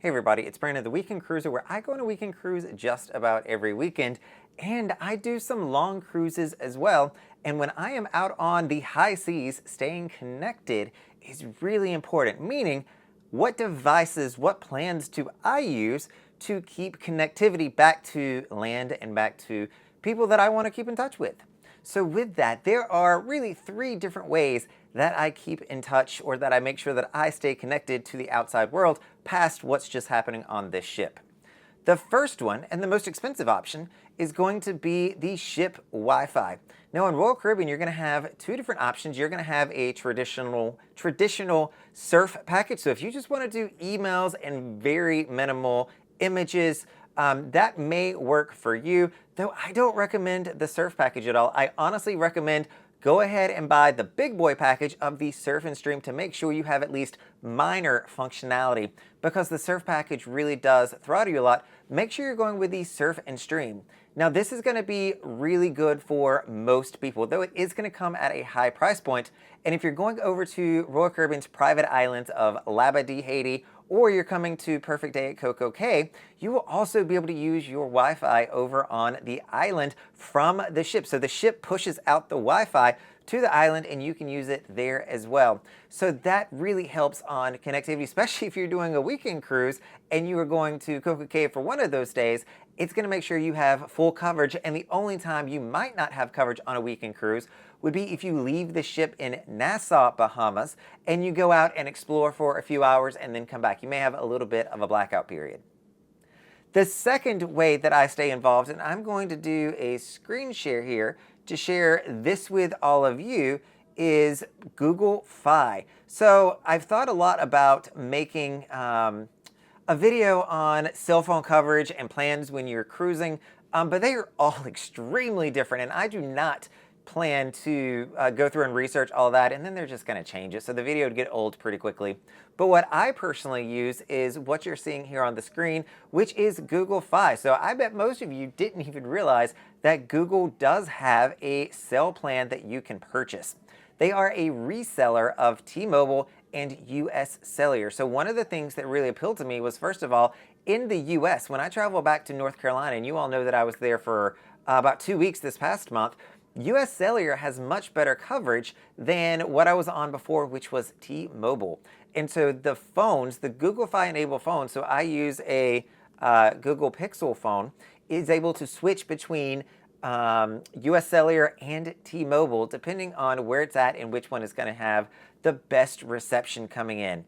Hey everybody, it's Brandon, the Weekend Cruiser, where I go on a weekend cruise just about every weekend, and I do some long cruises as well. And when I am out on the high seas, staying connected is really important, meaning what devices, what plans do I use to keep connectivity back to land and back to people that I want to keep in touch with. So with that, there are really three different ways that I keep in touch or that I make sure that I stay connected to the outside world past what's just happening on this ship. The first one, and the most expensive option, is going to be the ship Wi-Fi. Now in Royal Caribbean, you're going to have two different options. You're going to have a traditional surf package. So if you just want to do emails and very minimal images, that may work for you, though I don't recommend the surf package at all. I honestly recommend go ahead and buy the big boy package of the Surf and Stream to make sure you have at least minor functionality, because the surf package really does throttle you a lot. Make sure you're going with the Surf and Stream. Now this is going to be really good for most people, though it is going to come at a high price point. And if you're going over to Royal Caribbean's private islands of Labadee, Haiti, or you're coming to Perfect Day at Coco Cay, you will also be able to use your Wi-Fi over on the island from the ship. So the ship pushes out the Wi-Fi to the island and you can use it there as well. So that really helps on connectivity, especially if you're doing a weekend cruise and you are going to Coco Cay for one of those days. It's going to make sure you have full coverage, and the only time you might not have coverage on a weekend cruise would be if you leave the ship in Nassau, Bahamas, and you go out and explore for a few hours and then come back. You may have a little bit of a blackout period. The second way that I stay involved, and I'm going to do a screen share here to share this with all of you, is Google Fi. So I've thought a lot about making a video on cell phone coverage and plans when you're cruising, but they are all extremely different, and I do not plan to go through and research all that, and then they're just going to change it, so the video would get old pretty quickly. But what I personally use is what you're seeing here on the screen, which is Google Fi. So I bet most of you didn't even realize that Google does have a cell plan that you can purchase. They are a reseller of T-Mobile and US Cellular. So one of the things that really appealed to me was, first of all, in the US, when I travel back to North Carolina, and you all know that I was there for about 2 weeks this past month, US Cellular has much better coverage than what I was on before, which was T-Mobile. And so the phones, the Google Fi enabled phones, so I use a Google Pixel phone, is able to switch between US Cellular and T-Mobile depending on where it's at and which one is going to have the best reception coming in.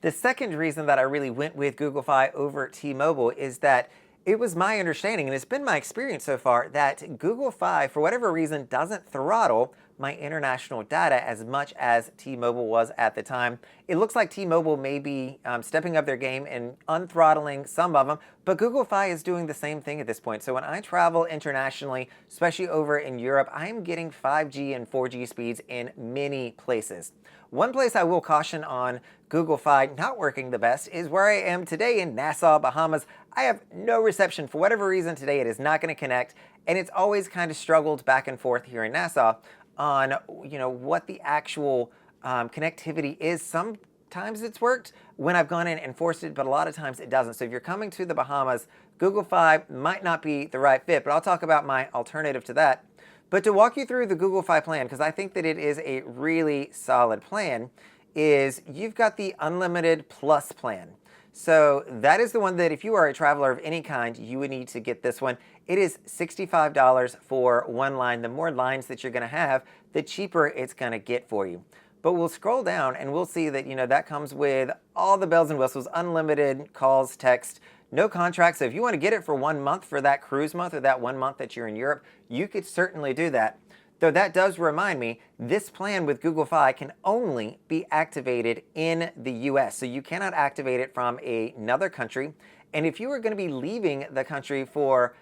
The second reason that I really went with Google Fi over T-Mobile is that it was my understanding, and it's been my experience so far, that Google Fi, for whatever reason, doesn't throttle my international data as much as T-Mobile was at the time. It looks like T-Mobile may be stepping up their game and unthrottling some of them, but Google Fi is doing the same thing at this point. So when I travel internationally, especially over in Europe, I'm getting 5G and 4G speeds in many places. One place I will caution on Google Fi not working the best is where I am today in Nassau, Bahamas. I have no reception. For whatever reason today, it is not going to connect, and it's always kind of struggled back and forth here in Nassau on what the actual connectivity is. Sometimes it's worked when I've gone in and forced it, but a lot of times it doesn't. So if you're coming to the Bahamas, Google Fi might not be the right fit, but I'll talk about my alternative to that. But to walk you through the Google Fi plan, because I think that it is a really solid plan, is you've got the Unlimited Plus plan. So that is the one that if you are a traveler of any kind, you would need to get this one. It is $65 for one line. The more lines that you're going to have, the cheaper it's going to get for you. But we'll scroll down and we'll see that, that comes with all the bells and whistles, unlimited calls, text, no contract. So if you want to get it for 1 month for that cruise month or that 1 month that you're in Europe, you could certainly do that. Though that does remind me, this plan with Google Fi can only be activated in the US. So you cannot activate it from another country. And if you are going to be leaving the country for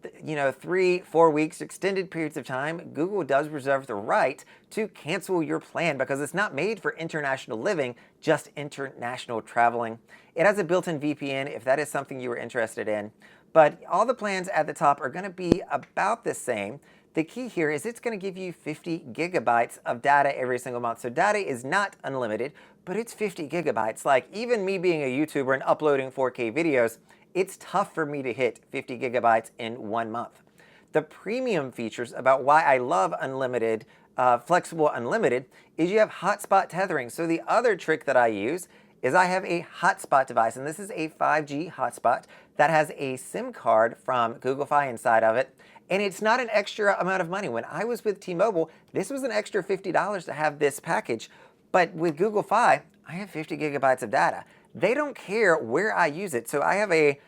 3-4 weeks, extended periods of time, Google does reserve the right to cancel your plan because it's not made for international living, just international traveling. It has a built-in VPN if that is something you were interested in. But all the plans at the top are going to be about the same. The key here is it's going to give you 50 gigabytes of data every single month. So data is not unlimited, but it's 50 gigabytes. Like, even me being a YouTuber and uploading 4K videos, it's tough for me to hit 50 gigabytes in 1 month. The premium features about why I love unlimited, flexible unlimited, is you have hotspot tethering. So the other trick that I use is I have a hotspot device, and this is a 5G hotspot that has a SIM card from Google Fi inside of it, and it's not an extra amount of money. When I was with T-Mobile, this was an extra $50 to have this package, but with Google Fi, I have 50 gigabytes of data. They don't care where I use it, so I have a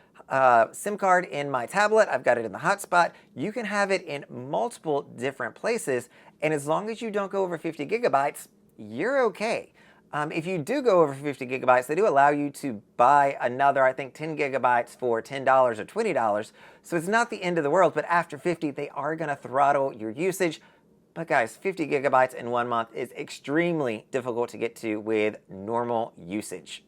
SIM card in my tablet, I've got it in the hotspot. You can have it in multiple different places, and as long as you don't go over 50 gigabytes, you're okay. If you do go over 50 gigabytes, they do allow you to buy another, I think, 10 gigabytes for $10 or $20. So it's not the end of the world, but after 50, they are going to throttle your usage. But guys, 50 gigabytes in 1 month is extremely difficult to get to with normal usage.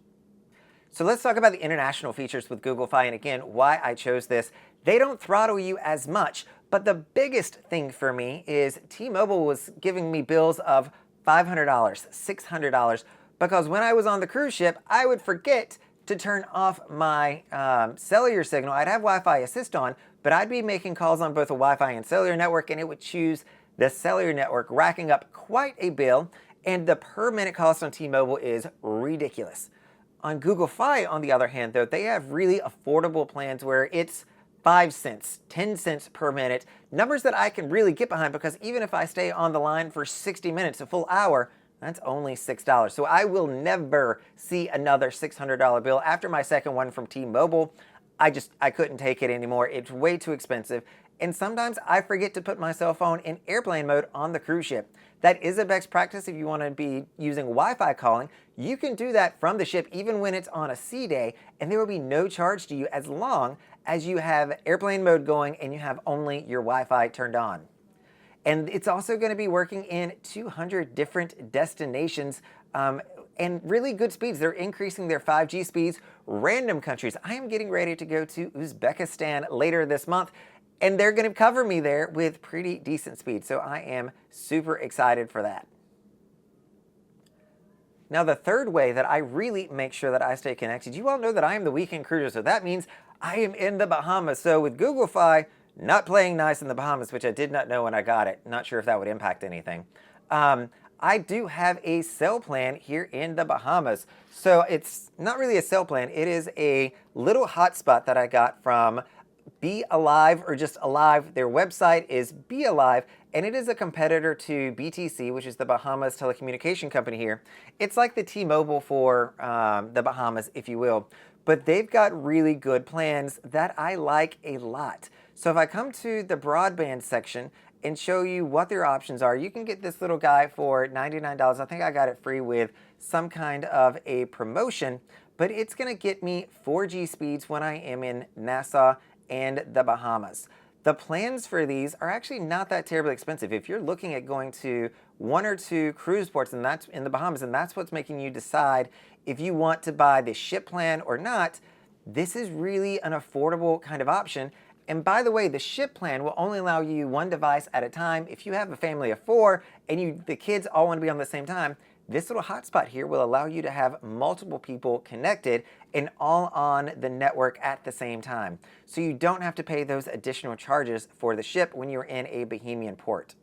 So let's talk about the international features with Google Fi, and again, why I chose this. They don't throttle you as much, but the biggest thing for me is T-Mobile was giving me bills of $500, $600, because when I was on the cruise ship, I would forget to turn off my cellular signal. I'd have Wi-Fi assist on, but I'd be making calls on both a Wi-Fi and cellular network, and it would choose the cellular network, racking up quite a bill, and the per minute cost on T-Mobile is ridiculous. On Google Fi, on the other hand, though, they have really affordable plans where it's 5 cents, 10 cents per minute, numbers that I can really get behind, because even if I stay on the line for 60 minutes, a full hour, that's only $6. So I will never see another $600 bill. After my second one from T-Mobile, I couldn't take it anymore. It's way too expensive. And sometimes I forget to put my cell phone in airplane mode on the cruise ship. That is a best practice if you want to be using Wi-Fi calling. You can do that from the ship even when it's on a sea day, and there will be no charge to you as long as you have airplane mode going and you have only your Wi-Fi turned on. And it's also going to be working in 200 different destinations and really good speeds. They're increasing their 5G speeds. Random countries. I am getting ready to go to Uzbekistan later this month, and they're going to cover me there with pretty decent speed. So I am super excited for that. Now, the third way that I really make sure that I stay connected, you all know that I am the weekend cruiser, so that means I am in the Bahamas. So with Google Fi, not playing nice in the Bahamas, which I did not know when I got it. Not sure if that would impact anything. I do have a cell plan here in the Bahamas. So it's not really a cell plan. It is a little hotspot that I got from Be Alive, or just Alive. Their website is Be Alive, and it is a competitor to BTC, which is the Bahamas telecommunication company here. It's like the T-Mobile for the Bahamas, if you will. But they've got really good plans that I like a lot. So if I come to the broadband section and show you what their options are, you can get this little guy for $99. I think I got it free with some kind of a promotion, but it's going to get me 4G speeds when I am in Nassau and the Bahamas. The plans for these are actually not that terribly expensive. If you're looking at going to 1 or 2 cruise ports, and that's in the Bahamas, and that's what's making you decide if you want to buy the ship plan or not, this is really an affordable kind of option. And by the way, the ship plan will only allow you 1 device at a time. If you have a family of 4 and the kids all want to be on the same time, this little hotspot here will allow you to have multiple people connected and all on the network at the same time. So you don't have to pay those additional charges for the ship when you're in a Bahamian port.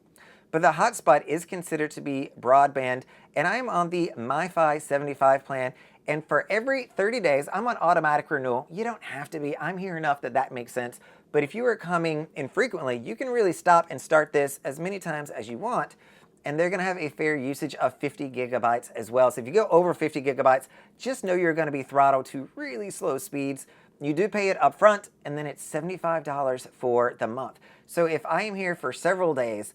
But the hotspot is considered to be broadband, and I am on the MiFi 75 plan. And for every 30 days, I'm on automatic renewal. You don't have to be. I'm here enough that that makes sense. But if you are coming infrequently, you can really stop and start this as many times as you want. And they're going to have a fair usage of 50 gigabytes as well. So if you go over 50 gigabytes, just know you're going to be throttled to really slow speeds. You do pay it up front, and then it's $75 for the month. So if I am here for several days,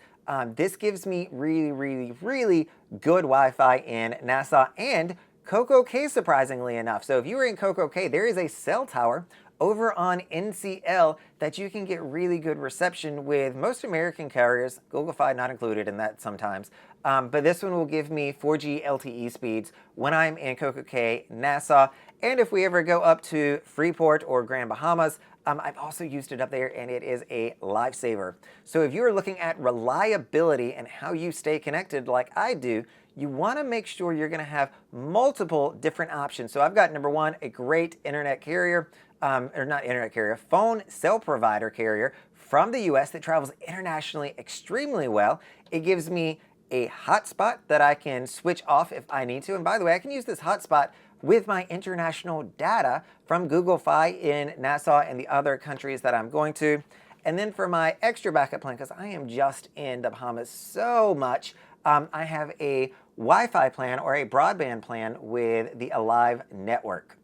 this gives me really good Wi-Fi in Nassau and Coco Cay, surprisingly enough. So if you were in Coco Cay, there is a cell tower over on NCL that you can get really good reception with most American carriers, Google Fi not included in that sometimes. But this one will give me 4G LTE speeds when I'm in Coco Cay, Nassau. And if we ever go up to Freeport or Grand Bahamas, I've also used it up there, and it is a lifesaver. So if you're looking at reliability and how you stay connected like I do, you want to make sure you're going to have multiple different options. So I've got number one, a great internet carrier, or not internet carrier, phone cell provider carrier from the US that travels internationally extremely well. It gives me a hotspot that I can switch off if I need to. And by the way, I can use this hotspot with my international data from Google Fi in Nassau and the other countries that I'm going to. And then for my extra backup plan, because I am just in the Bahamas so much, I have a Wi-Fi plan or a broadband plan with the Alive network.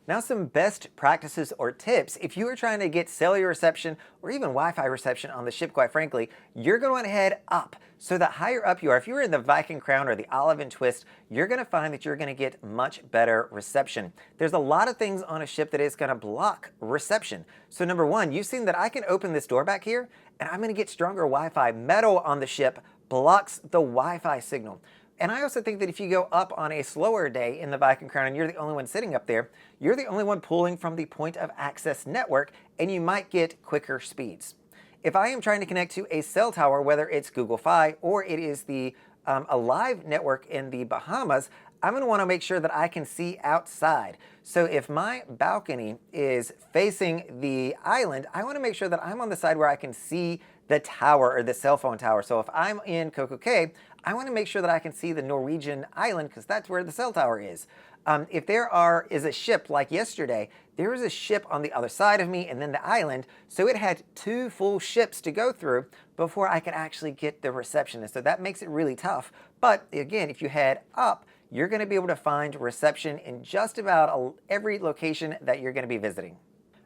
Now some best practices or tips. If you are trying to get cellular reception or even Wi-Fi reception on the ship, quite frankly, you're going to want to head up. So the higher up you are, if you're in the Viking Crown or the Olive and Twist, you're going to find that you're going to get much better reception. There's a lot of things on a ship that is going to block reception. So number one, you've seen that I can open this door back here and I'm going to get stronger Wi-Fi. Metal on the ship blocks the Wi-Fi signal. And I also think that if you go up on a slower day in the Viking Crown and you're the only one sitting up there, you're the only one pulling from the point of access network and you might get quicker speeds. If I am trying to connect to a cell tower, whether it's Google Fi or it is the Alive network in the Bahamas, I'm going to want to make sure that I can see outside. So if my balcony is facing the island, I want to make sure that I'm on the side where I can see the tower or the cell phone tower. So if I'm in Coco Cay, I want to make sure that I can see the Norwegian island because that's where the cell tower is. If there is a ship like yesterday, there was a ship on the other side of me and then the island, so it had 2 full ships to go through before I could actually get the reception. And so that makes it really tough. But again, if you head up, you're going to be able to find reception in just about every location that you're going to be visiting.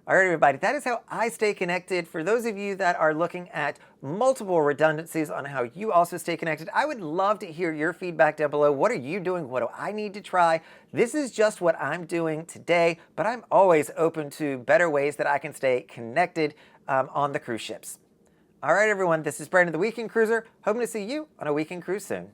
All right, everybody, that is how I stay connected. For those of you that are looking at multiple redundancies on how you also stay connected, I would love to hear your feedback down below. What are you doing? What do I need to try? This is just what I'm doing today, but I'm always open to better ways that I can stay connected on the cruise ships. All right, everyone, this is Brandon, the Weekend Cruiser. Hoping to see you on a weekend cruise soon.